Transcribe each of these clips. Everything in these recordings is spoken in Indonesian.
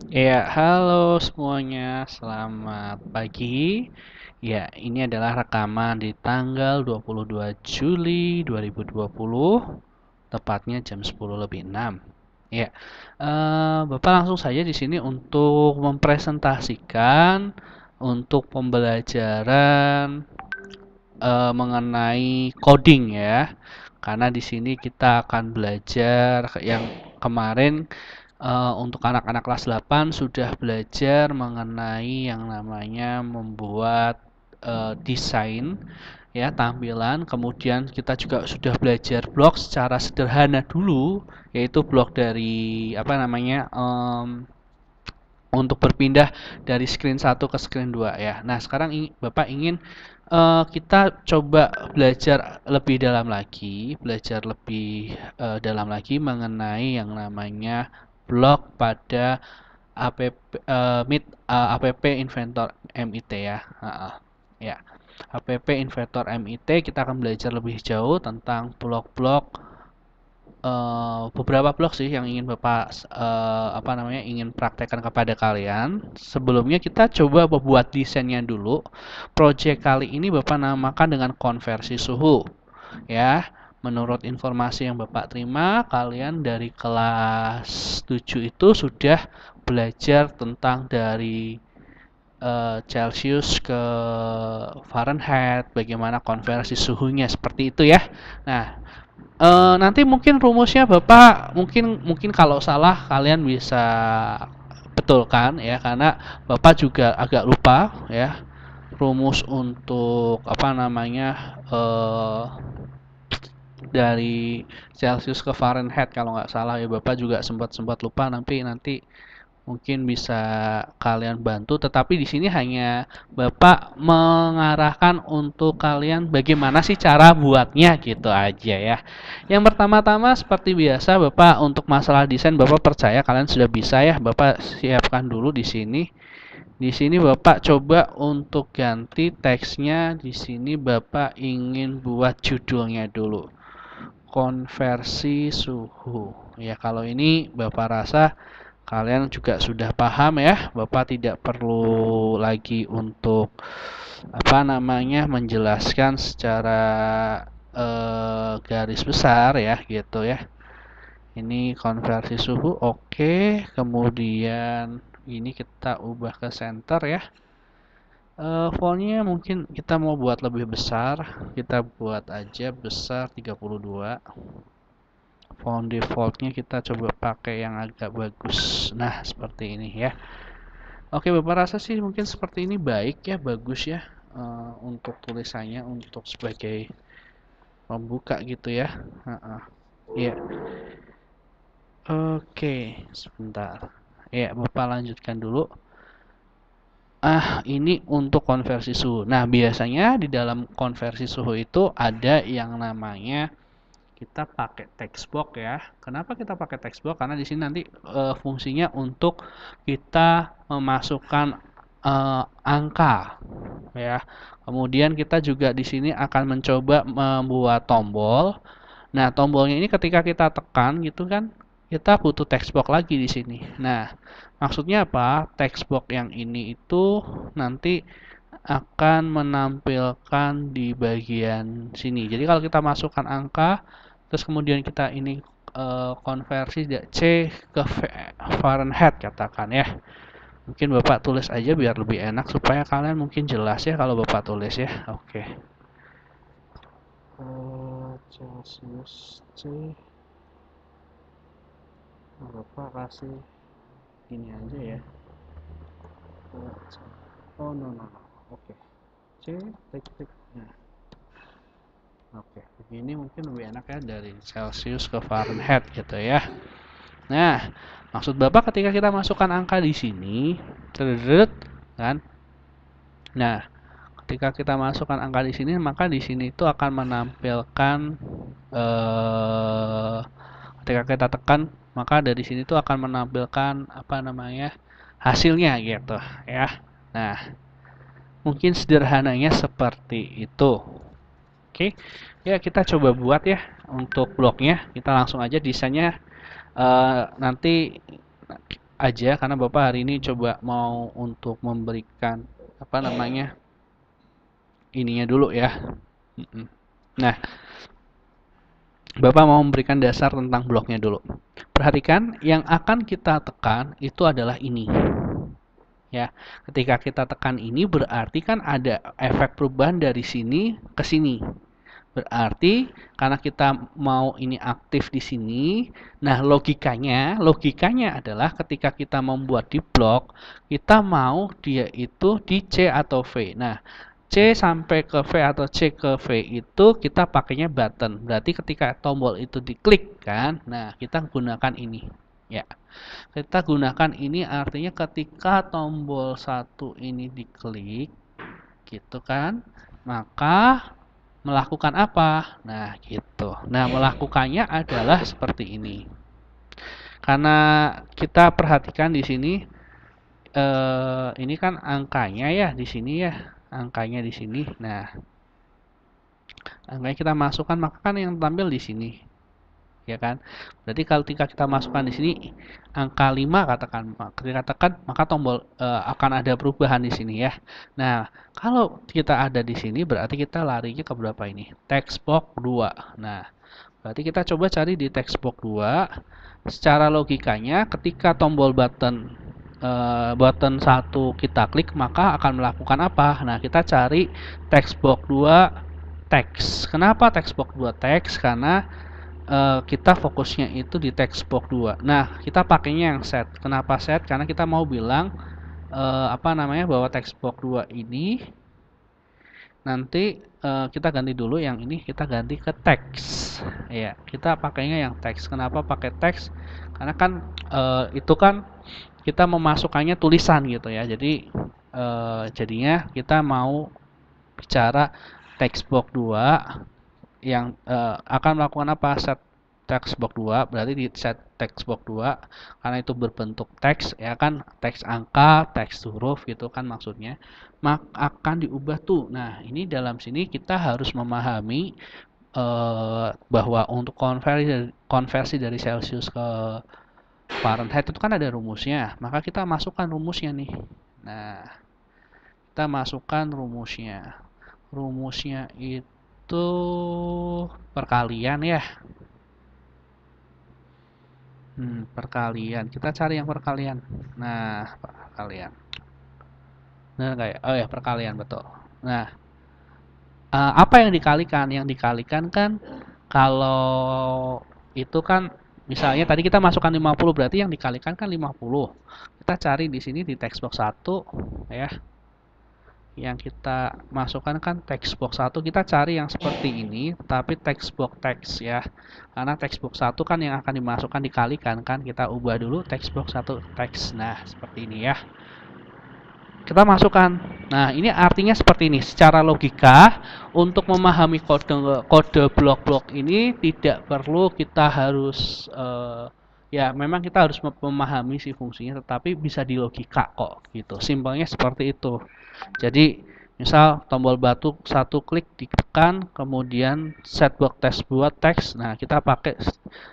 Ya, halo semuanya, selamat pagi. Ya, ini adalah rekaman di tanggal 22 Juli 2020, tepatnya jam 10 lebih 6. Ya, Bapak langsung saja di sini untuk mempresentasikan untuk pembelajaran mengenai coding ya. Karena di sini kita akan belajar yang kemarin untuk anak-anak kelas 8 sudah belajar mengenai yang namanya membuat desain ya tampilan. Kemudian kita juga sudah belajar blog secara sederhana dulu, yaitu blog dari apa namanya untuk berpindah dari screen satu ke screen 2 ya. Nah, sekarang Bapak ingin kita coba belajar lebih dalam lagi mengenai yang namanya blog pada app Meet app Inventor MIT ya. Ya. App Inventor MIT kita akan belajar lebih jauh tentang blog-blog beberapa blog sih yang ingin Bapak apa namanya ingin praktekkan kepada kalian. Sebelumnya kita coba membuat desainnya dulu. Project kali ini Bapak namakan dengan konversi suhu. Ya, menurut informasi yang Bapak terima, kalian dari kelas 7 itu sudah belajar tentang dari Celcius ke Fahrenheit, bagaimana konversi suhunya seperti itu ya. Nah, nanti mungkin rumusnya Bapak mungkin mungkin kalau salah kalian bisa betulkan ya karena Bapak juga agak lupa ya rumus untuk apa namanya dari Celcius ke Fahrenheit kalau nggak salah ya Bapak juga sempat sempat lupa nanti nanti mungkin bisa kalian bantu, tetapi di sini hanya Bapak mengarahkan untuk kalian bagaimana sih cara buatnya gitu aja ya. Yang pertama-tama seperti biasa Bapak untuk masalah desain Bapak percaya kalian sudah bisa ya. Bapak siapkan dulu di sini. Di sini Bapak coba untuk ganti teksnya. Di sini Bapak ingin buat judulnya dulu. Konversi suhu. Ya kalau ini Bapak rasa kalian juga sudah paham ya, Bapak tidak perlu lagi untuk apa namanya menjelaskan secara garis besar ya gitu ya. Ini konversi suhu oke, kemudian ini kita ubah ke center ya. Fontnya mungkin kita mau buat lebih besar, kita buat aja besar 32. Font defaultnya kita coba pakai yang agak bagus. Nah, seperti ini ya. Oke, Bapak rasa sih mungkin seperti ini baik ya, bagus ya untuk tulisannya untuk sebagai pembuka gitu ya. Iya. Oke, sebentar. Ya, Bapak lanjutkan dulu. Ini untuk konversi suhu. Nah, biasanya di dalam konversi suhu itu ada yang namanya kita pakai text box ya. Kenapa kita pakai text box? Karena di sini nanti fungsinya untuk kita memasukkan angka ya. Kemudian kita juga di sini akan mencoba membuat tombol. Nah, tombolnya ini ketika kita tekan gitu kan, kita butuh text box lagi di sini. Nah, maksudnya apa? Text box yang ini itu nanti akan menampilkan di bagian sini. Jadi kalau kita masukkan angka, terus kemudian kita ini konversi C ke Fahrenheit katakan ya. Mungkin Bapak tulis aja biar lebih enak supaya kalian mungkin jelas ya kalau Bapak tulis ya. Oke. Celsius C Bapak kasih ini aja ya. Oh no no no. Oke. C tik tik. Nah, oke. Begini mungkin lebih enak ya dari Celsius ke Fahrenheit gitu ya. Nah, maksud Bapak ketika kita masukkan angka di sini, kan? Nah, ketika kita masukkan angka di sini, maka di sini itu akan menampilkan ketika kita tekan, maka dari sini itu akan menampilkan apa namanya hasilnya gitu ya. Nah, mungkin sederhananya seperti itu. Oke, ya kita coba buat ya untuk blognya. Kita langsung aja desainnya nanti aja karena Bapak hari ini coba mau untuk memberikan apa namanya ininya dulu ya. Nah, Bapak mau memberikan dasar tentang bloknya dulu. Perhatikan yang akan kita tekan itu adalah ini. Ya, ketika kita tekan ini berarti kan ada efek perubahan dari sini ke sini. Berarti karena kita mau ini aktif di sini, nah logikanya adalah ketika kita membuat di blok, kita mau dia itu di C atau V. Nah, C sampai ke V atau C ke V itu kita pakainya button. Berarti ketika tombol itu diklik kan, nah kita gunakan ini. Ya, kita gunakan ini artinya ketika tombol satu ini diklik, gitu kan, maka melakukan apa? Nah, gitu. Nah, melakukannya adalah seperti ini. Karena kita perhatikan di sini, ini kan angkanya ya di sini ya, angkanya di sini. Nah, angkanya kita masukkan, maka kan yang tampil di sini, ya kan? Berarti kalau ketika kita masukkan di sini angka 5 katakan, ketika tekan maka tombol akan ada perubahan di sini ya. Nah, kalau kita ada di sini berarti kita larinya ke berapa ini? Text box 2. Nah, berarti kita coba cari di text box 2. Secara logikanya ketika tombol button 1 kita klik maka akan melakukan apa? Nah, kita cari text box 2 teks. Kenapa text box 2 teks? Karena kita fokusnya itu di text box 2. Nah, kita pakainya yang set. Kenapa set? Karena kita mau bilang apa namanya bahwa text box 2 ini nanti kita ganti dulu yang ini, kita ganti ke teks. Ya, kita pakainya yang teks. Kenapa pakai teks? Karena kan itu kan kita memasukkannya tulisan gitu ya. Jadi jadinya kita mau bicara text box 2 yang akan melakukan apa? Set text box 2 berarti di set text box 2 karena itu berbentuk teks ya kan, teks angka, teks huruf gitu kan maksudnya, maka akan diubah tuh. Nah, ini dalam sini kita harus memahami bahwa untuk konversi dari Celsius ke Fahrenheit itu kan ada rumusnya, maka kita masukkan rumusnya nih. Nah, kita masukkan rumusnya. Rumusnya itu perkalian ya. Perkalian. Kita cari yang perkalian. Nah, perkalian. Nah, kayak oh ya perkalian betul. Nah, apa yang dikalikan? Yang dikalikan kan kalau itu kan misalnya tadi kita masukkan 50 berarti yang dikalikan kan 50. Kita cari di sini di text box 1 ya. Yang kita masukkan kan text box 1, kita cari yang seperti ini tapi text box teks ya, karena text box 1 kan yang akan dimasukkan dikalikan kan, kita ubah dulu text box 1 teks. Nah, seperti ini ya, kita masukkan. Nah, ini artinya seperti ini. Secara logika untuk memahami kode blok-blok ini tidak perlu kita harus ya memang kita harus memahami si fungsinya, tetapi bisa di logika kok gitu. Simpelnya seperti itu. Jadi misal tombol batu 1 klik ditekan, kemudian set box text buat teks. Nah, kita pakai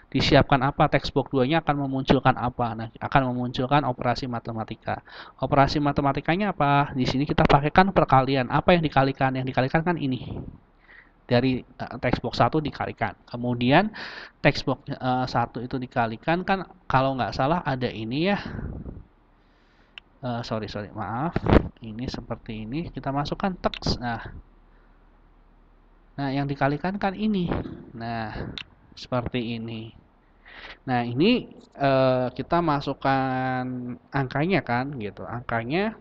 disiapkan apa, text box 2-nya akan memunculkan apa. Nah, akan memunculkan operasi matematika. Operasi matematikanya apa? Di sini kita pakaikan perkalian. Apa yang dikalikan? Yang dikalikan kan ini. Dari text box 1 dikalikan. Kemudian text box 1 itu dikalikan kan kalau nggak salah ada ini ya. Sorry maaf, ini seperti ini, kita masukkan teks. Nah, yang dikalikan kan ini. Nah, seperti ini. Nah, ini kita masukkan angkanya kan gitu, angkanya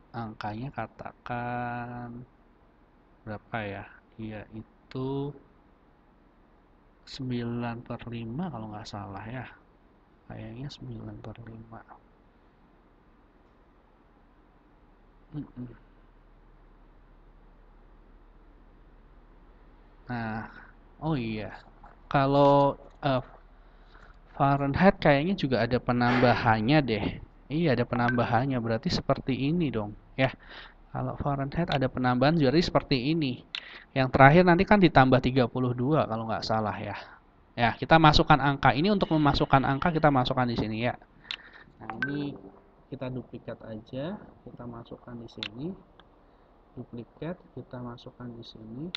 angkanya katakan berapa ya, dia itu 9/5 kalau nggak salah ya, kayaknya 9/5. Nah, oh iya, kalau Fahrenheit kayaknya juga ada penambahannya deh. Iya, ada penambahannya, berarti seperti ini dong ya. Kalau Fahrenheit ada penambahan jadi seperti ini. Yang terakhir nanti kan ditambah 32 kalau nggak salah ya. Ya, kita masukkan angka. Ini untuk memasukkan angka kita masukkan di sini ya. Nah, ini kita duplikat aja, kita masukkan di sini. Duplikat, kita masukkan di sini.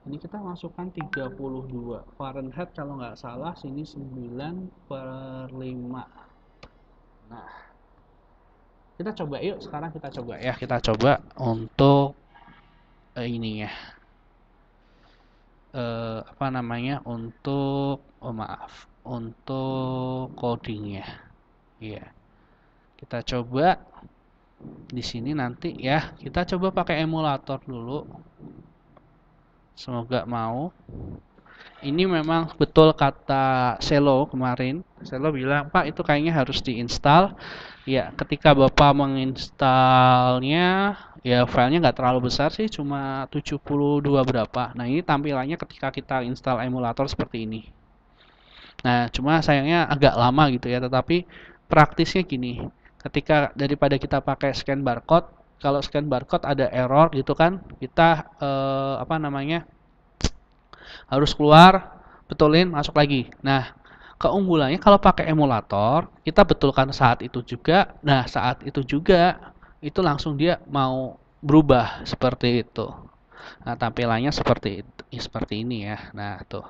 Ini kita masukkan 32 Fahrenheit kalau nggak salah, sini 9/5. Nah, kita coba yuk, sekarang kita coba ya. Kita coba untuk ini ya. Apa namanya? Untuk maaf, untuk codingnya. Iya. Kita coba di sini nanti ya. Kita coba pakai emulator dulu. Semoga mau. Ini memang betul kata Selo kemarin. Selo bilang, "Pak, itu kayaknya harus diinstal." Ya, ketika Bapak menginstalnya, ya filenya nggak terlalu besar sih, cuma 72 berapa. Nah, ini tampilannya ketika kita install emulator seperti ini. Nah, cuma sayangnya agak lama gitu ya, tetapi praktisnya gini. Ketika daripada kita pakai scan barcode, kalau scan barcode ada error gitu kan, kita apa namanya? Harus keluar, betulin, masuk lagi. Nah, keunggulannya kalau pakai emulator, kita betulkan saat itu juga. Nah, saat itu juga itu langsung dia mau berubah seperti itu. Nah, tampilannya seperti ini ya. Nah, tuh.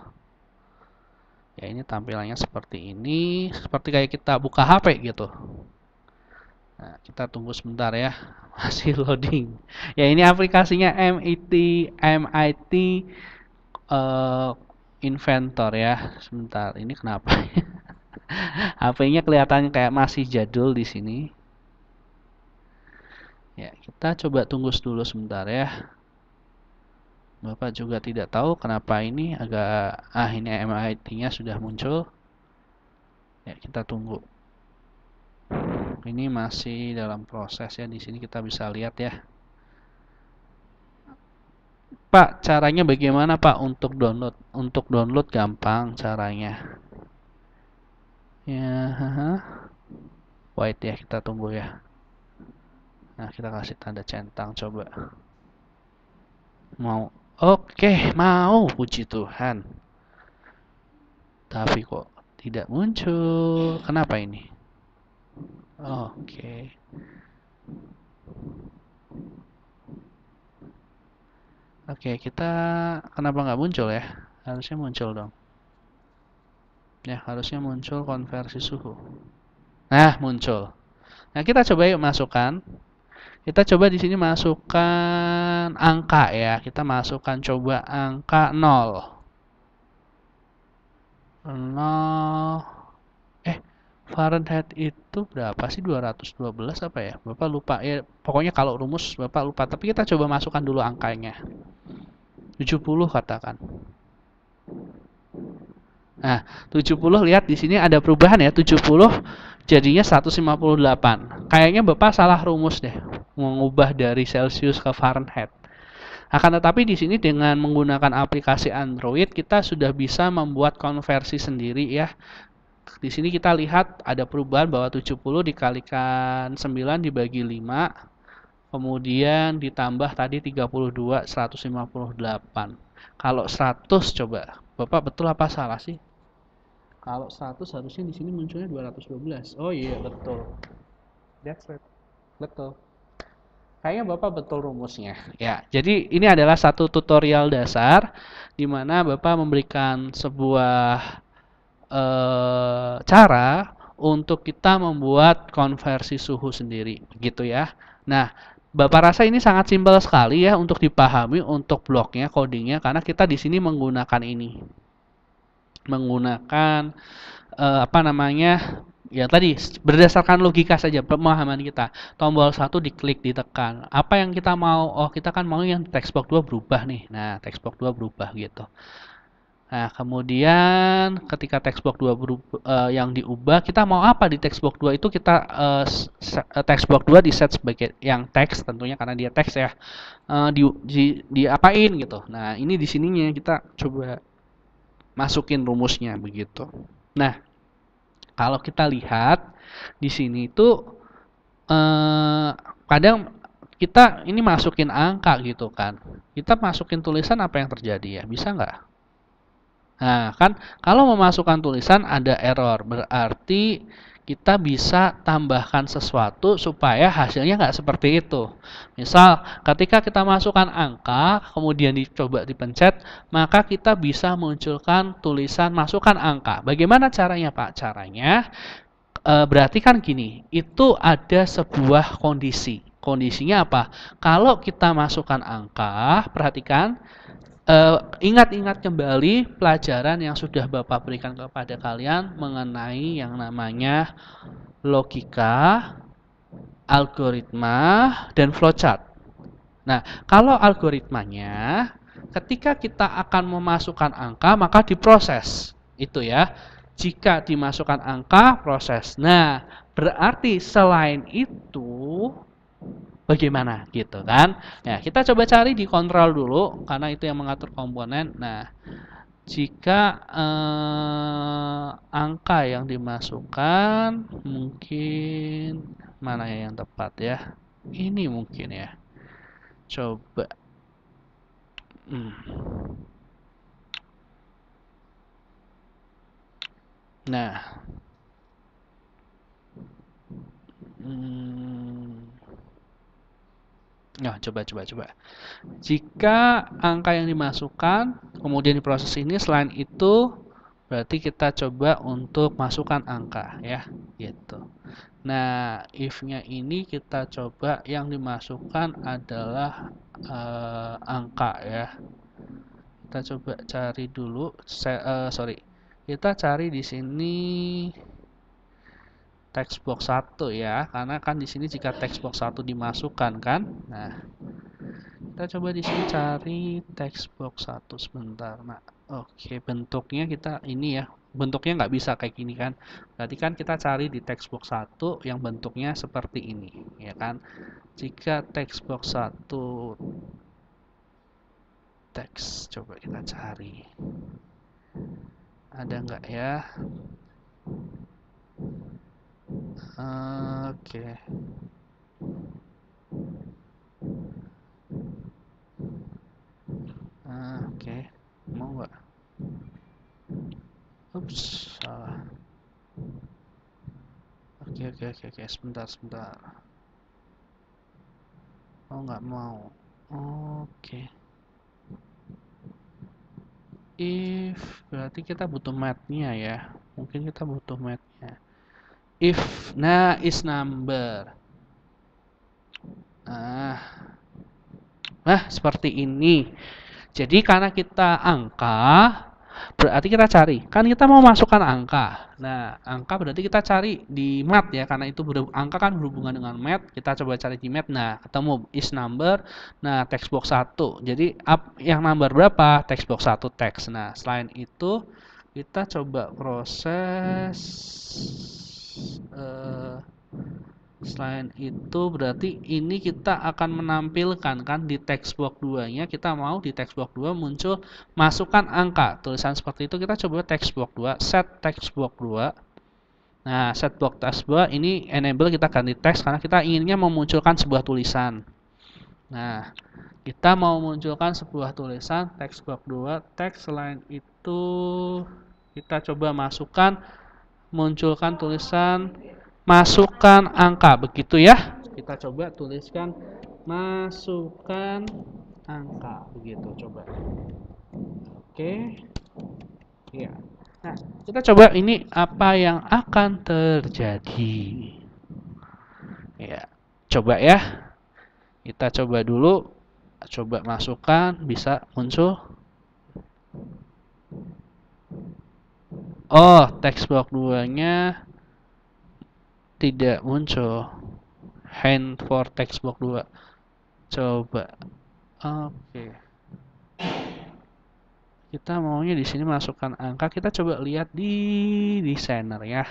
Ya, ini tampilannya seperti ini, seperti kayak kita buka HP gitu. Nah, kita tunggu sebentar ya. Masih loading. Ya, ini aplikasinya MIT Inventor ya. Sebentar, ini kenapa? HP-nya kelihatan kayak masih jadul di sini. Ya, kita coba tunggu dulu sebentar ya. Bapak juga tidak tahu kenapa ini agak ini MIT-nya sudah muncul. Ya, kita tunggu. Ini masih dalam proses ya. Di sini kita bisa lihat ya. Pak, caranya bagaimana Pak untuk download? Untuk download gampang caranya. Ya, wait ya, kita tunggu ya. Nah, kita kasih tanda centang coba. Mau. Oke, mau, puji Tuhan. Tapi kok tidak muncul. Kenapa ini? Oke. Oke, kita kenapa nggak muncul ya? Harusnya muncul dong. Ya, harusnya muncul konversi suhu. Nah, muncul. Nah, kita coba yuk masukkan. Kita coba di sini masukkan angka ya. Kita masukkan coba angka 0. 0. Fahrenheit itu berapa sih? 212 apa ya? Bapak lupa ya. Pokoknya kalau rumus Bapak lupa. Tapi kita coba masukkan dulu angkanya. 70 katakan. Nah, 70 lihat di sini ada perubahan ya. 70 jadinya 158. Kayaknya Bapak salah rumus deh. Mengubah dari Celsius ke Fahrenheit. Akan tetapi di sini dengan menggunakan aplikasi Android kita sudah bisa membuat konversi sendiri ya. Di sini kita lihat ada perubahan bahwa 70 dikalikan 9 dibagi 5. Kemudian ditambah tadi 32, 158. Kalau 100 coba. Bapak betul apa salah sih? Kalau 100 harusnya di sini munculnya 212. Oh iya, betul. That's right. Betul. Kayaknya Bapak betul rumusnya. Ya, jadi ini adalah satu tutorial dasar di mana Bapak memberikan sebuah cara untuk kita membuat konversi suhu sendiri, gitu ya. Nah, Bapak rasa ini sangat simpel sekali ya untuk dipahami untuk bloknya, codingnya, karena kita di sini menggunakan ini, menggunakan apa namanya? Ya tadi berdasarkan logika saja pemahaman kita. Tombol 1 diklik, ditekan. Apa yang kita mau? Oh, kita kan mau yang textbox 2 berubah nih. Nah, textbox 2 berubah gitu. Nah, kemudian ketika textbox 2 yang diubah, kita mau apa di textbox 2 itu kita textbox 2 di set sebagai yang teks tentunya karena dia teks ya. Diapain gitu. Nah, ini di sininya kita coba masukin rumusnya begitu. Nah, kalau kita lihat di sini itu kadang kita ini masukin angka gitu kan. Kita masukin tulisan apa yang terjadi ya? Bisa nggak? Nah, kan kalau memasukkan tulisan ada error, berarti kita bisa tambahkan sesuatu supaya hasilnya nggak seperti itu. Misal, ketika kita masukkan angka, kemudian dicoba dipencet, maka kita bisa munculkan tulisan masukkan angka. Bagaimana caranya, Pak? Caranya, berarti kan gini, itu ada sebuah kondisi. Kondisinya apa? Kalau kita masukkan angka, perhatikan, ingat-ingat kembali pelajaran yang sudah Bapak berikan kepada kalian mengenai yang namanya logika, algoritma, dan flowchart. Nah, kalau algoritmanya, ketika kita akan memasukkan angka, maka diproses. Itu ya. Jika dimasukkan angka, proses. Nah, berarti selain itu, bagaimana gitu kan? Ya, kita coba cari di kontrol dulu karena itu yang mengatur komponen. Nah, jika angka yang dimasukkan mungkin mana yang tepat ya? Ini mungkin ya. Coba. Hmm. Nah, nah, coba. Jika angka yang dimasukkan, kemudian diproses ini, selain itu, berarti kita coba untuk masukkan angka, ya, gitu. Nah, if-nya ini kita coba yang dimasukkan adalah angka, ya. Kita coba cari dulu, sorry, kita cari di sini text box 1 ya, karena kan di sini jika text box 1 dimasukkan kan. Nah, kita coba di sini cari text box 1 sebentar. Nah, oke, bentuknya kita ini ya. Bentuknya nggak bisa kayak gini kan. Berarti kan kita cari di text box 1 yang bentuknya seperti ini, ya kan? Jika text box 1 teks, coba kita cari. Ada nggak ya? Oke. Oke. Mau nggak? Ups, salah. Oke. Sebentar. Oh, nggak mau. Oke. If berarti kita butuh math-nya ya. Mungkin kita butuh math-nya. If, nah, is number. Nah, seperti ini. Jadi karena kita angka, berarti kita cari. Kan kita mau masukkan angka. Nah, angka berarti kita cari di math ya, karena itu angka kan berhubungan dengan math. Kita coba cari di math. Nah, ketemu is number. Nah, text box 1. Jadi yang number berapa? Text box 1 text. Nah, selain itu kita coba proses selain itu berarti ini kita akan menampilkan kan di text box 2-nya, kita mau di text box 2 muncul masukkan angka. Tulisan seperti itu kita coba text box 2, set text box 2. Nah, set box text 2 ini enable kita ganti teks karena kita inginnya memunculkan sebuah tulisan. Nah, kita mau munculkan sebuah tulisan text box 2, teks. Selain itu kita coba masukkan munculkan tulisan masukkan angka, begitu ya. Kita coba tuliskan masukkan angka, begitu coba. Oke. Ya. Nah, kita coba ini apa yang akan terjadi. Ya. Coba ya. Kita coba dulu. Coba masukkan, bisa muncul. Oh, text box 2-nya tidak muncul. Hand for text box 2. Coba. Oke. Kita maunya di sini masukkan angka. Kita coba lihat di desainer ya.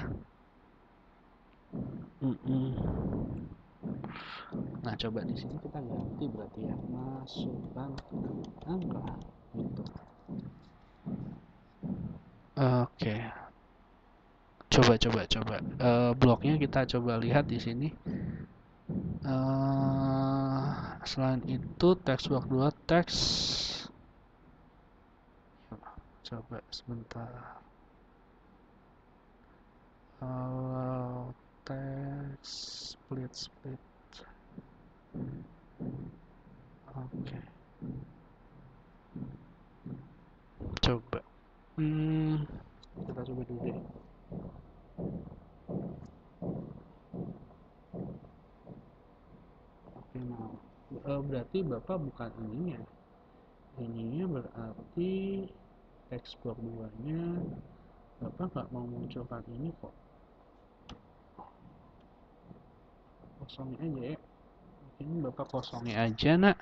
Nah, coba di sini kita ganti berarti ya. Masukkan angka gitu. Oke. Coba. Bloknya kita coba lihat di sini. Selain itu text box 2 teks. Coba sebentar. Kalau teks split. Oke. Coba. Kita coba dulu deh. Oke, nah. Berarti Bapak bukan ininya. Ininya berarti teks block 2-nya Bapak nggak mau munculkan ini kok. Kosongin aja ya. Ini Bapak kosongin aja, nak.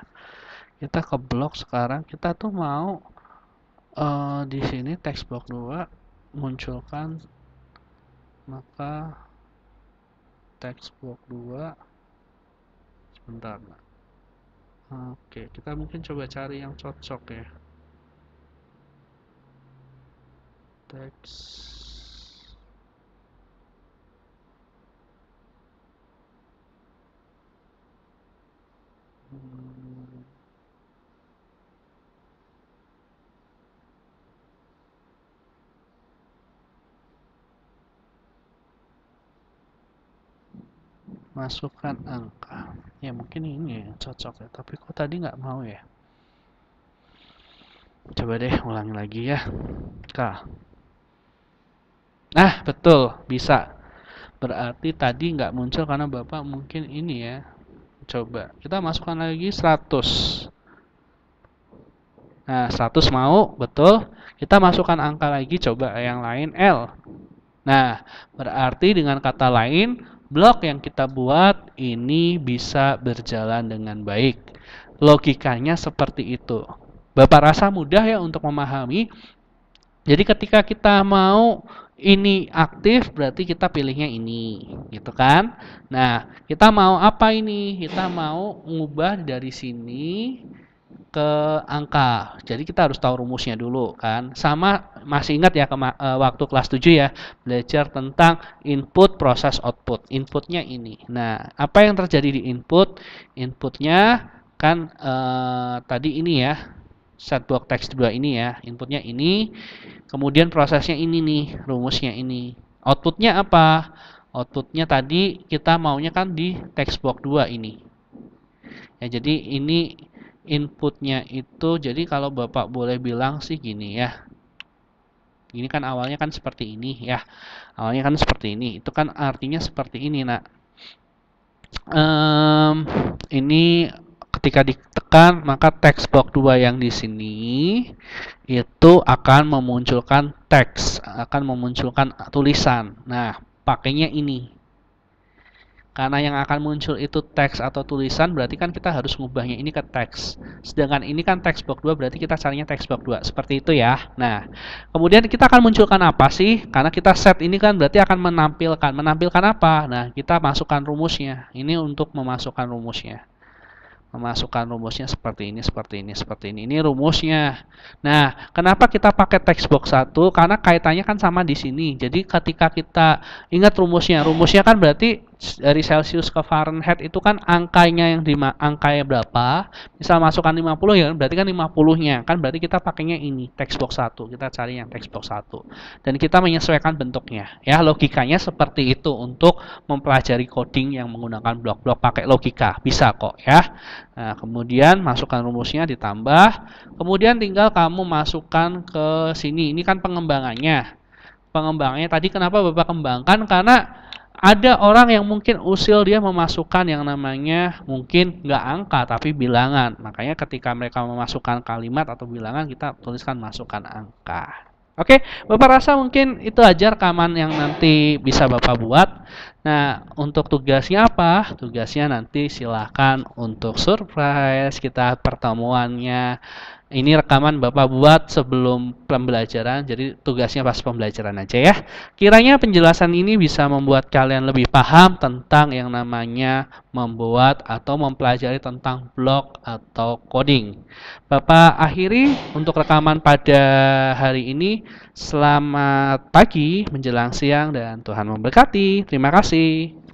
Kita ke blok sekarang. Kita tuh mau di sini teks block 2 munculkan, maka teks block 2 sebentar, nak. Oke, kita mungkin coba cari yang cocok ya. Teks masukkan angka. Ya mungkin ini yang cocok ya, tapi kok tadi nggak mau ya. Coba deh ulangi lagi ya. Nah, betul, bisa. Berarti tadi nggak muncul karena Bapak mungkin ini ya. Coba kita masukkan lagi 100. Nah, 100 mau, betul. Kita masukkan angka lagi, coba yang lain L. Nah, berarti dengan kata lain, blok yang kita buat ini bisa berjalan dengan baik. Logikanya seperti itu. Bapak rasa mudah ya untuk memahami. Jadi ketika kita mau ini aktif, berarti kita pilihnya ini, gitu kan? Nah, kita mau apa ini? Kita mau ngubah dari sini ke angka. Jadi kita harus tahu rumusnya dulu kan. Sama masih ingat ya waktu kelas 7 ya, belajar tentang input proses output. Inputnya ini. Nah, apa yang terjadi di input? Inputnya kan tadi ini ya. Set block text 2 ini ya. Inputnya ini. Kemudian prosesnya ini nih, rumusnya ini. Outputnya apa? Outputnya tadi kita maunya kan di text block 2 ini. Ya, jadi ini inputnya itu, jadi kalau Bapak boleh bilang sih gini ya. Ini kan awalnya kan seperti ini ya. Awalnya kan seperti ini. Itu kan artinya seperti ini, nak. Ini ketika ditekan maka text block 2 yang di sini itu akan memunculkan teks, akan memunculkan tulisan. Nah, pakainya ini. Karena yang akan muncul itu teks atau tulisan, berarti kan kita harus ngubahnya ini ke teks. Sedangkan ini kan teks block 2, berarti kita carinya teks block 2. Seperti itu ya. Nah, kemudian kita akan munculkan apa sih? Karena kita set ini kan berarti akan menampilkan. Menampilkan apa? Nah, kita masukkan rumusnya. Ini untuk memasukkan rumusnya. Memasukkan rumusnya seperti ini, seperti ini, seperti ini. Ini rumusnya. Nah, kenapa kita pakai text box 1? Karena kaitannya kan sama di sini. Jadi ketika kita ingat rumusnya kan berarti dari Celsius ke Fahrenheit itu kan angkanya yang angkanya berapa? Misal masukkan 50 ya, berarti kan 50-nya. Kan berarti kita pakainya ini, text box 1. Kita cari yang text box 1. Dan kita menyesuaikan bentuknya. Ya, logikanya seperti itu untuk mempelajari coding yang menggunakan blok-blok pakai logika. Bisa kok ya. Nah, kemudian masukkan rumusnya ditambah. Kemudian tinggal kamu masukkan ke sini. Ini kan pengembangannya. Pengembangannya tadi kenapa Bapak kembangkan? Karena ada orang yang mungkin usil dia memasukkan yang namanya mungkin nggak angka tapi bilangan. Makanya ketika mereka memasukkan kalimat atau bilangan kita tuliskan masukkan angka. Oke, Bapak rasa mungkin itu aja rekaman yang nanti bisa Bapak buat. Nah, untuk tugasnya apa? Tugasnya nanti silahkan untuk surprise kita pertemuannya. Ini rekaman Bapak buat sebelum pembelajaran, jadi tugasnya pas pembelajaran aja ya. Kiranya penjelasan ini bisa membuat kalian lebih paham tentang yang namanya membuat atau mempelajari tentang blok atau coding. Bapak akhiri untuk rekaman pada hari ini. Selamat pagi menjelang siang dan Tuhan memberkati. Terima kasih.